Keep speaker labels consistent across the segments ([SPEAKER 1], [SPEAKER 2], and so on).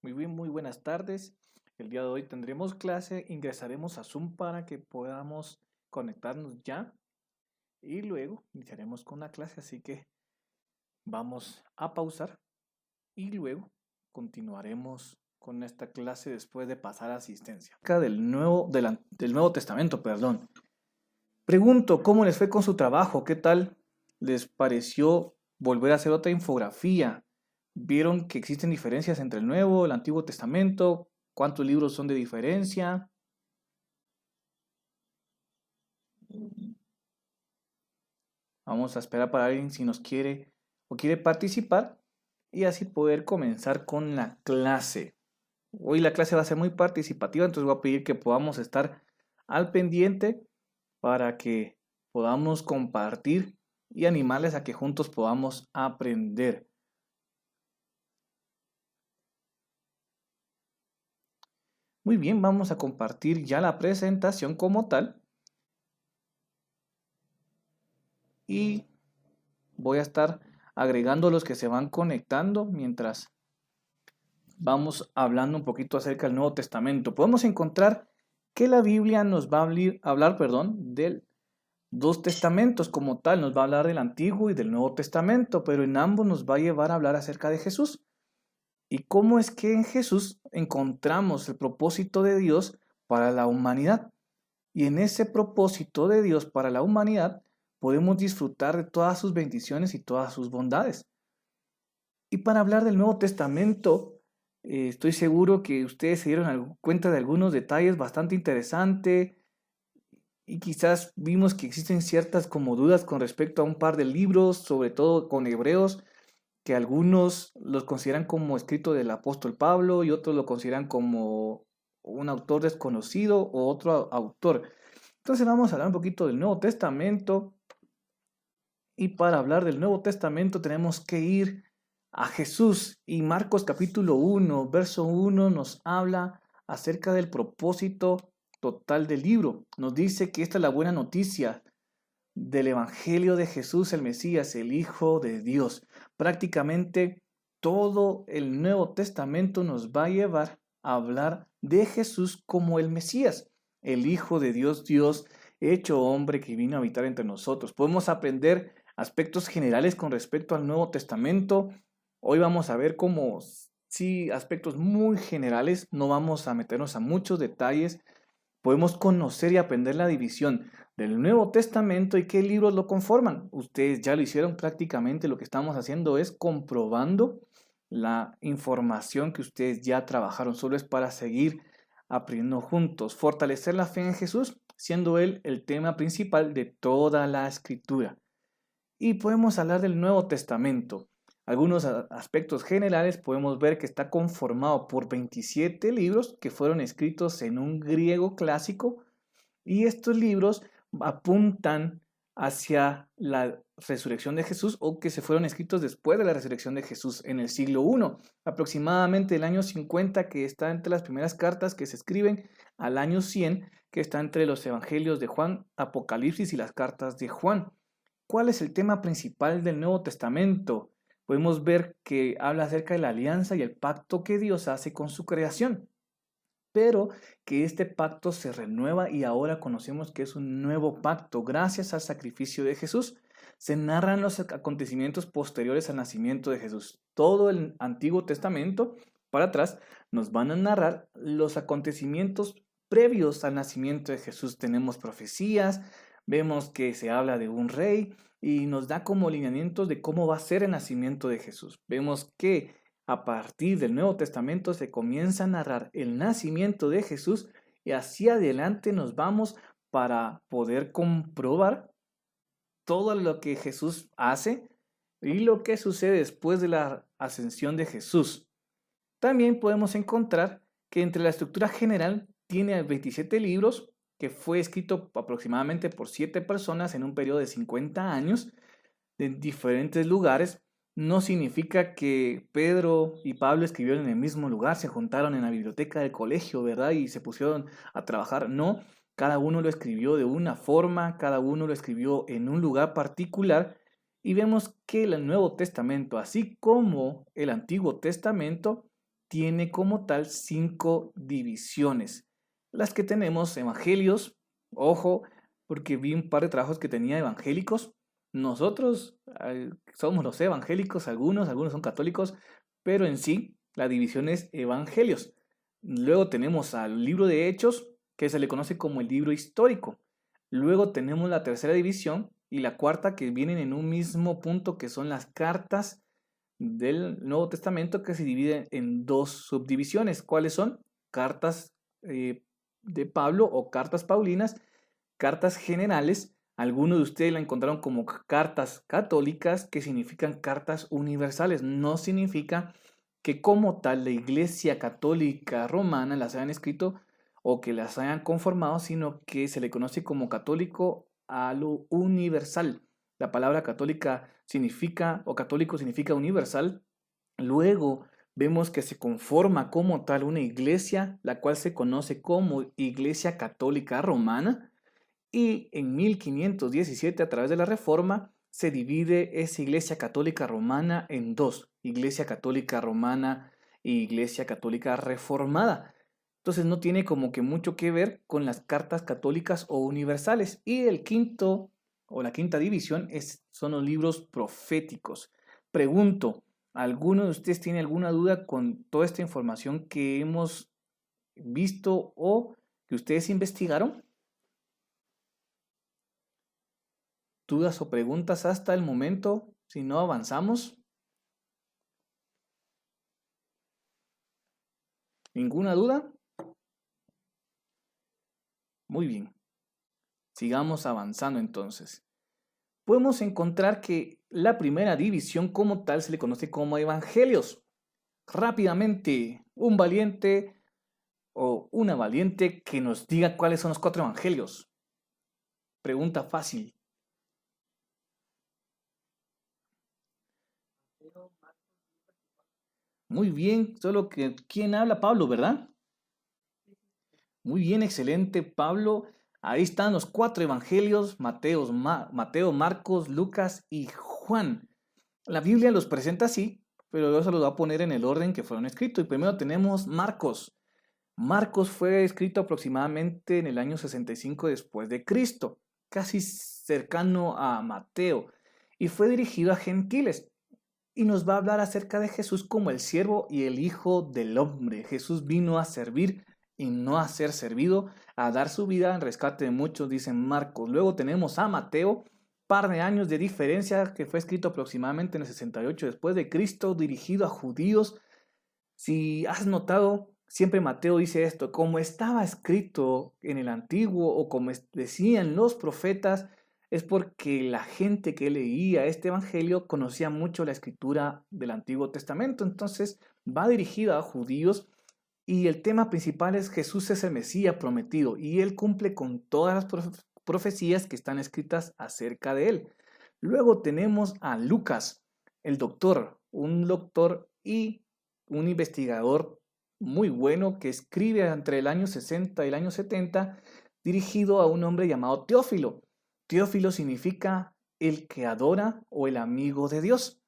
[SPEAKER 1] Muy bien, muy buenas tardes. El día de hoy tendremos clase, ingresaremos a Zoom para que podamos conectarnos ya y luego iniciaremos con la clase, así que vamos a pausar y luego continuaremos con esta clase después de pasar a asistencia. Acerca del Nuevo Testamento, perdón. Pregunto, ¿cómo les fue con su trabajo? ¿Qué tal les pareció volver a hacer otra infografía? ¿Vieron que existen diferencias entre el Nuevo y el Antiguo Testamento? ¿Cuántos libros son de diferencia? Vamos a esperar para alguien si nos quiere o quiere participar y así poder comenzar con la clase. Hoy la clase va a ser muy participativa, entonces voy a pedir que podamos estar al pendiente para que podamos compartir y animarles a que juntos podamos aprender. Muy bien, vamos a compartir ya la presentación como tal y voy a estar agregando los que se van conectando mientras vamos hablando un poquito acerca del Nuevo Testamento. Podemos encontrar que la Biblia nos va a hablar, del dos testamentos como tal, nos va a hablar del Antiguo y del Nuevo Testamento, pero en ambos nos va a llevar a hablar acerca de Jesús. ¿Y cómo es que en Jesús encontramos el propósito de Dios para la humanidad? Y en ese propósito de Dios para la humanidad podemos disfrutar de todas sus bendiciones y todas sus bondades. Y para hablar del Nuevo Testamento, estoy seguro que ustedes se dieron cuenta de algunos detalles bastante interesantes y quizás vimos que existen ciertas como dudas con respecto a un par de libros, sobre todo con Hebreos, que algunos los consideran como escrito del apóstol Pablo y otros lo consideran como un autor desconocido o otro autor. Entonces vamos a hablar un poquito del Nuevo Testamento y para hablar del Nuevo Testamento tenemos que ir a Jesús y Marcos capítulo 1, verso 1 nos habla acerca del propósito total del libro. Nos dice que esta es la buena noticia del Evangelio de Jesús el Mesías, el Hijo de Dios. Prácticamente todo el Nuevo Testamento nos va a llevar a hablar de Jesús como el Mesías, el Hijo de Dios, Dios hecho hombre que vino a habitar entre nosotros. Podemos aprender aspectos generales con respecto al Nuevo Testamento. Hoy vamos a ver como sí, aspectos muy generales, no vamos a meternos a muchos detalles. Podemos conocer y aprender la división del Nuevo Testamento y qué libros lo conforman. Ustedes ya lo hicieron prácticamente, lo que estamos haciendo es comprobando la información que ustedes ya trabajaron, solo es para seguir aprendiendo juntos, fortalecer la fe en Jesús, siendo Él el tema principal de toda la escritura. Y podemos hablar del Nuevo Testamento. Algunos aspectos generales podemos ver que está conformado por 27 libros que fueron escritos en un griego clásico y estos libros apuntan hacia la resurrección de Jesús o que se fueron escritos después de la resurrección de Jesús en el siglo I, aproximadamente el año 50 que está entre las primeras cartas que se escriben al año 100 que está entre los evangelios de Juan, Apocalipsis y las cartas de Juan. ¿Cuál es el tema principal del Nuevo Testamento? Podemos ver que habla acerca de la alianza y el pacto que Dios hace con su creación, pero que este pacto se renueva y ahora conocemos que es un nuevo pacto gracias al sacrificio de Jesús. Se narran los acontecimientos posteriores al nacimiento de Jesús. Todo el Antiguo Testamento para atrás nos van a narrar los acontecimientos previos al nacimiento de Jesús. Tenemos profecías, vemos que se habla de un rey y nos da como lineamientos de cómo va a ser el nacimiento de Jesús. Vemos que a partir del Nuevo Testamento se comienza a narrar el nacimiento de Jesús y hacia adelante nos vamos para poder comprobar todo lo que Jesús hace y lo que sucede después de la ascensión de Jesús. También podemos encontrar que entre la estructura general tiene 27 libros que fue escrito aproximadamente por 7 personas en un periodo de 50 años en diferentes lugares. No significa que Pedro y Pablo escribieron en el mismo lugar, se juntaron en la biblioteca del colegio, ¿verdad? Y se pusieron a trabajar. No, cada uno lo escribió de una forma, cada uno lo escribió en un lugar particular. Y vemos que el Nuevo Testamento, así como el Antiguo Testamento, tiene como tal 5 divisiones. Las que tenemos evangelios, ojo, porque vi un par de trabajos que tenía evangélicos. Nosotros somos los evangélicos, algunos son católicos, pero en sí la división es evangelios. Luego tenemos al libro de Hechos, que se le conoce como el libro histórico. Luego tenemos la tercera división y la cuarta, que vienen en un mismo punto, que son las cartas del Nuevo Testamento, que se dividen en 2 subdivisiones. ¿Cuáles son? Cartas de Pablo o cartas paulinas, cartas generales. Algunos de ustedes la encontraron como cartas católicas, que significan cartas universales. No significa que como tal la Iglesia Católica Romana las hayan escrito o que las hayan conformado, sino que se le conoce como católico a lo universal. La palabra católica significa, o católico significa universal. Luego vemos que se conforma como tal una iglesia, la cual se conoce como Iglesia Católica Romana, y en 1517, a través de la Reforma, se divide esa Iglesia Católica Romana en 2, Iglesia Católica Romana e Iglesia Católica Reformada. Entonces no tiene como que mucho que ver con las cartas católicas o universales. Y el quinto o la quinta división son los libros proféticos. Pregunto, ¿alguno de ustedes tiene alguna duda con toda esta información que hemos visto o que ustedes investigaron? ¿Dudas o preguntas hasta el momento? Si no, avanzamos. ¿Ninguna duda? Muy bien. Sigamos avanzando entonces. Podemos encontrar que la primera división como tal se le conoce como evangelios. Rápidamente, un valiente o una valiente que nos diga cuáles son los 4 evangelios. Pregunta fácil. Muy bien, solo que ¿quién habla? Pablo, ¿verdad? Muy bien, excelente, Pablo. Ahí están los 4 evangelios, Mateo, Marcos, Lucas y Juan. La Biblia los presenta así, pero yo se los voy a poner en el orden que fueron escritos. Y primero tenemos Marcos. Marcos fue escrito aproximadamente en el año 65 después de Cristo, casi cercano a Mateo, y fue dirigido a gentiles. Y nos va a hablar acerca de Jesús como el siervo y el Hijo del Hombre. Jesús vino a servir y no a ser servido, a dar su vida en rescate de muchos, dice Marcos. Luego tenemos a Mateo, par de años de diferencia, que fue escrito aproximadamente en el 68 después de Cristo, dirigido a judíos. Si has notado, siempre Mateo dice esto, como estaba escrito en el antiguo o como decían los profetas, es porque la gente que leía este evangelio conocía mucho la escritura del Antiguo Testamento. Entonces va dirigida a judíos y el tema principal es Jesús es el Mesías prometido y él cumple con todas las profecías que están escritas acerca de él. Luego tenemos a Lucas, el doctor, un doctor y un investigador muy bueno que escribe entre el año 60 y el año 70, dirigido a un hombre llamado Teófilo. Teófilo significa el que adora o el amigo de Dios.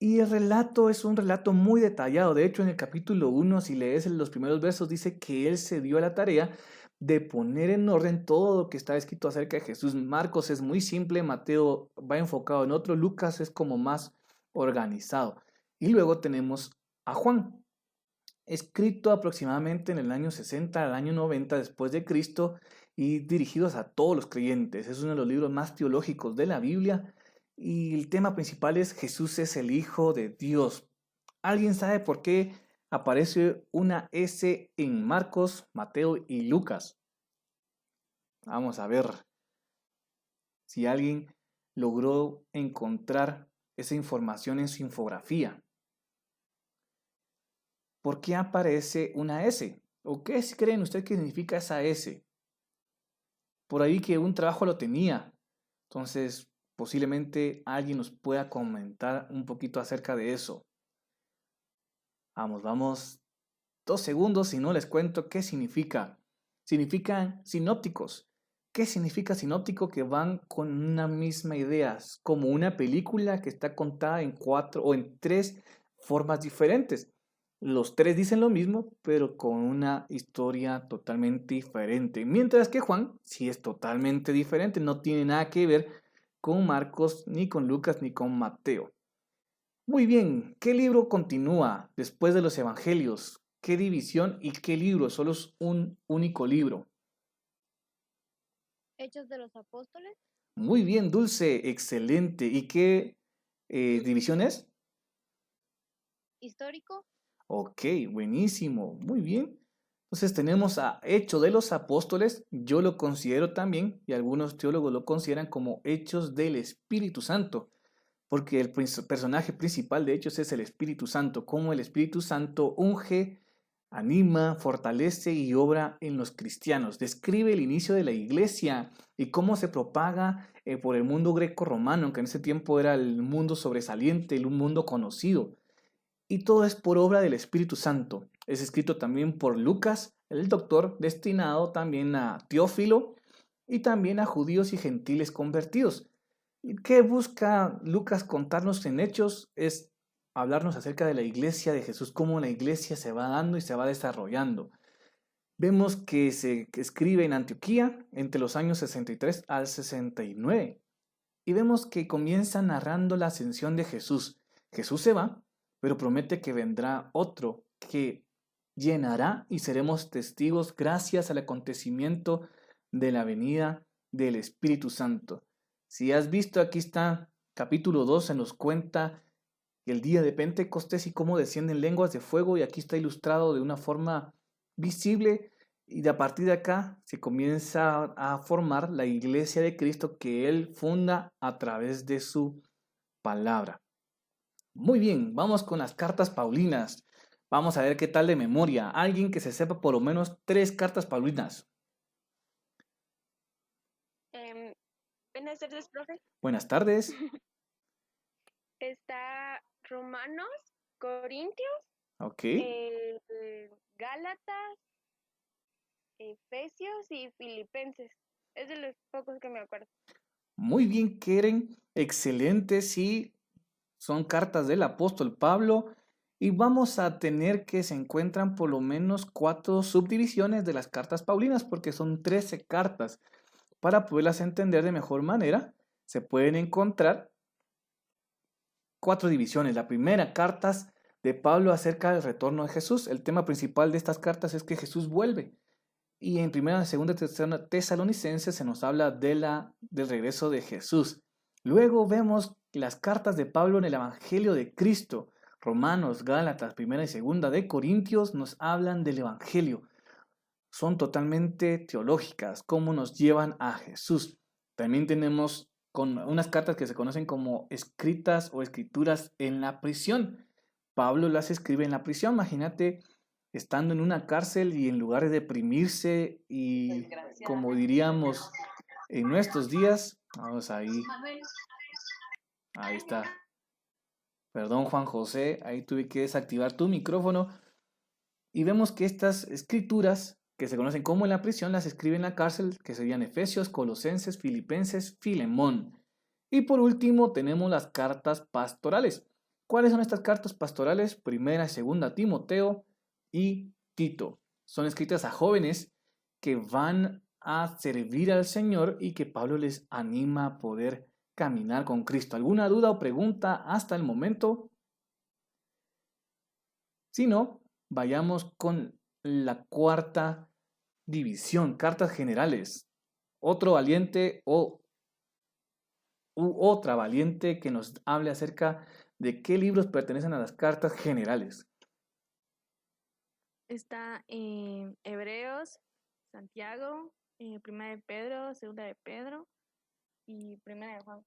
[SPEAKER 1] Y el relato es un relato muy detallado. De hecho, en el capítulo 1, si lees los primeros versos, dice que él se dio a la tarea de poner en orden todo lo que está escrito acerca de Jesús. Marcos es muy simple, Mateo va enfocado en otro, Lucas es como más organizado. Y luego tenemos a Juan, escrito aproximadamente en el año 60 al año 90 después de Cristo y dirigidos a todos los creyentes. Es uno de los libros más teológicos de la Biblia y el tema principal es Jesús es el Hijo de Dios. ¿Alguien sabe por qué aparece una S en Marcos, Mateo y Lucas? Vamos a ver si alguien logró encontrar esa información en su infografía. ¿Por qué aparece una S? ¿O qué creen ustedes que significa esa S? Por ahí que un trabajo lo tenía. Entonces, posiblemente alguien nos pueda comentar un poquito acerca de eso. Vamos. 2 segundos y no les cuento qué significa. Significan sinópticos. ¿Qué significa sinóptico? Que van con una misma idea, como una película que está contada en 4 o en 3 formas diferentes. Los tres dicen lo mismo, pero con una historia totalmente diferente. Mientras que Juan sí es totalmente diferente, no tiene nada que ver con Marcos, ni con Lucas, ni con Mateo. Muy bien, ¿qué libro continúa después de los evangelios? ¿Qué división y qué libro? Solo es un único libro.
[SPEAKER 2] Hechos de los Apóstoles,
[SPEAKER 1] Muy bien, Dulce, excelente. ¿Y qué división es?
[SPEAKER 2] histórico,
[SPEAKER 1] Ok, buenísimo, muy bien. Entonces tenemos a Hechos de los Apóstoles, yo lo considero también, y algunos teólogos lo consideran como Hechos del Espíritu Santo, porque el personaje principal de Hechos es el Espíritu Santo, como el Espíritu Santo unge, anima, fortalece y obra en los cristianos. Describe el inicio de la iglesia y cómo se propaga por el mundo greco-romano, que en ese tiempo era el mundo sobresaliente, el mundo conocido. Y todo es por obra del Espíritu Santo. Es escrito también por Lucas, el doctor, destinado también a Teófilo y también a judíos y gentiles convertidos. ¿Y qué busca Lucas contarnos en Hechos? Es hablarnos acerca de la iglesia de Jesús, cómo la iglesia se va dando y se va desarrollando. Vemos que se escribe en Antioquía entre los años 63 al 69 y vemos que comienza narrando la ascensión de Jesús. Jesús se va, pero promete que vendrá otro que llenará y seremos testigos gracias al acontecimiento de la venida del Espíritu Santo. Si has visto, aquí está capítulo 2, se nos cuenta el día de Pentecostés y cómo descienden lenguas de fuego, y aquí está ilustrado de una forma visible, y de a partir de acá se comienza a formar la iglesia de Cristo que Él funda a través de su palabra. Muy bien, vamos con las cartas paulinas. Vamos a ver qué tal de memoria. Alguien que se sepa por lo menos 3 cartas paulinas.
[SPEAKER 2] buenas tardes, profe.
[SPEAKER 1] Buenas tardes.
[SPEAKER 2] Está Romanos, Corintios,
[SPEAKER 1] Ok.
[SPEAKER 2] Gálatas, Efesios y Filipenses. Es de los pocos que me acuerdo.
[SPEAKER 1] Muy bien, Keren. Excelente, sí. Son cartas del apóstol Pablo. Y vamos a tener que se encuentran por lo menos 4 subdivisiones de las cartas paulinas, porque son 13 cartas. Para poderlas entender de mejor manera, se pueden encontrar 4 divisiones. La primera, cartas de Pablo acerca del retorno de Jesús. El tema principal de estas cartas es que Jesús vuelve. Y en primera, segunda, tercera Tesalonicenses se nos habla del regreso de Jesús. Luego vemos las cartas de Pablo en el Evangelio de Cristo. Romanos, Gálatas, primera y segunda de Corintios nos hablan del Evangelio. Son totalmente teológicas, cómo nos llevan a Jesús. También tenemos con unas cartas que se conocen como escritas o escrituras en la prisión. Pablo las escribe en la prisión. Imagínate estando en una cárcel y en lugar de deprimirse y, como diríamos en nuestros días, vamos ahí, ahí está. Perdón, Juan José, ahí tuve que desactivar tu micrófono. Y vemos que estas escrituras, que se conocen como en la prisión, las escribe en la cárcel, que serían Efesios, Colosenses, Filipenses, Filemón. Y por último tenemos las cartas pastorales. ¿Cuáles son estas cartas pastorales? Primera y segunda Timoteo y Tito. Son escritas a jóvenes que van a servir al Señor y que Pablo les anima a poder caminar con Cristo. ¿Alguna duda o pregunta hasta el momento? Si no, vayamos con la cuarta división, cartas generales. Otro valiente u otra valiente que nos hable acerca de qué libros pertenecen a las cartas generales.
[SPEAKER 3] Está Hebreos, Santiago, Primera de Pedro, Segunda de Pedro y Primera de Juan.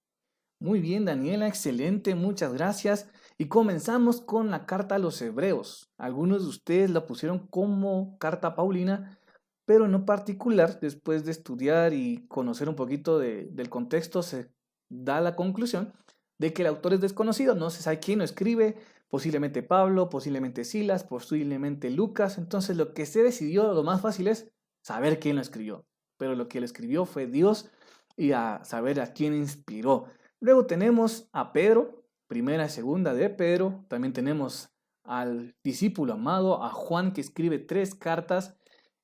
[SPEAKER 1] Muy bien, Daniela, excelente, muchas gracias. Y comenzamos con la carta a los Hebreos. Algunos de ustedes la pusieron como carta paulina, pero en lo particular, después de estudiar y conocer un poquito del contexto, se da la conclusión de que el autor es desconocido, no se sabe quién lo escribe, posiblemente Pablo, posiblemente Silas, posiblemente Lucas. Entonces lo que se decidió, lo más fácil es saber quién lo escribió, pero lo que lo escribió fue Dios y a saber a quién inspiró. Luego tenemos a Pedro, primera y segunda de Pedro, también tenemos al discípulo amado, a Juan, que escribe 3 cartas,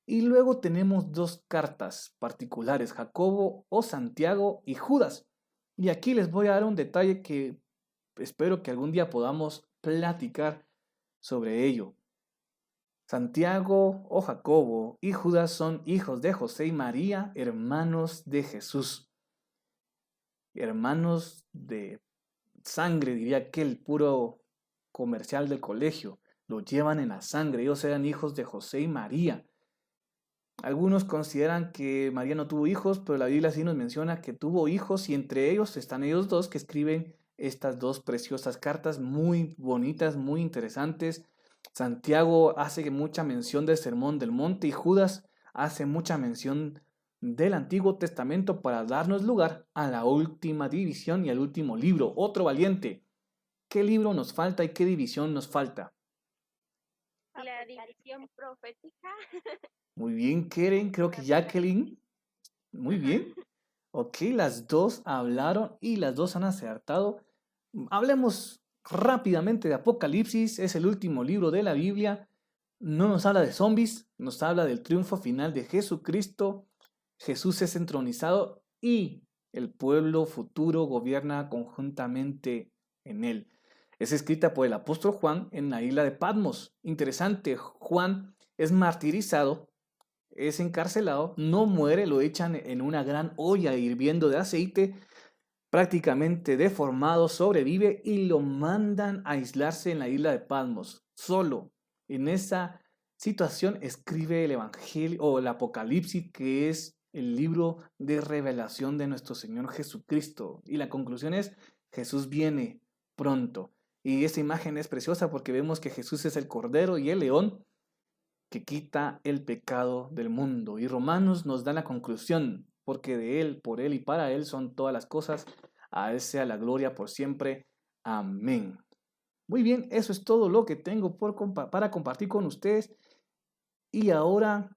[SPEAKER 1] y luego tenemos 2 cartas particulares, Jacobo o Santiago y Judas. Y aquí les voy a dar un detalle que espero que algún día podamos platicar sobre ello. Santiago o Jacobo y Judas son hijos de José y María, hermanos de Jesús. Hermanos de sangre, diría que el puro comercial del colegio. Lo llevan en la sangre. Ellos eran hijos de José y María. Algunos consideran que María no tuvo hijos, pero la Biblia sí nos menciona que tuvo hijos y entre ellos están ellos dos que escriben estas 2 preciosas cartas muy bonitas, muy interesantes. Santiago hace mucha mención del Sermón del Monte y Judas hace mucha mención del Antiguo Testamento para darnos lugar a la última división y al último libro, otro valiente. ¿Qué libro nos falta y qué división nos falta?
[SPEAKER 2] La división profética.
[SPEAKER 1] Muy bien, Keren, creo que Jacqueline. Muy bien. Ok, las 2 hablaron y las 2 han acertado. Hablemos rápidamente de Apocalipsis, es el último libro de la Biblia. No nos habla de zombies, nos habla del triunfo final de Jesucristo. Jesús es entronizado y el pueblo futuro gobierna conjuntamente en él. Es escrita por el apóstol Juan en la isla de Patmos. Interesante, Juan es martirizado, es encarcelado, no muere, lo echan en una gran olla hirviendo de aceite, prácticamente deformado, sobrevive y lo mandan a aislarse en la isla de Patmos, solo. En esa situación escribe el Evangelio o el Apocalipsis, que es el libro de revelación de nuestro Señor Jesucristo. Y la conclusión es, Jesús viene pronto. Y esa imagen es preciosa porque vemos que Jesús es el Cordero y el León que quita el pecado del mundo. Y Romanos nos da la conclusión, porque de Él, por Él y para Él son todas las cosas, a Él sea la gloria por siempre. Amén. Muy bien, eso es todo lo que tengo para compartir con ustedes. Y ahora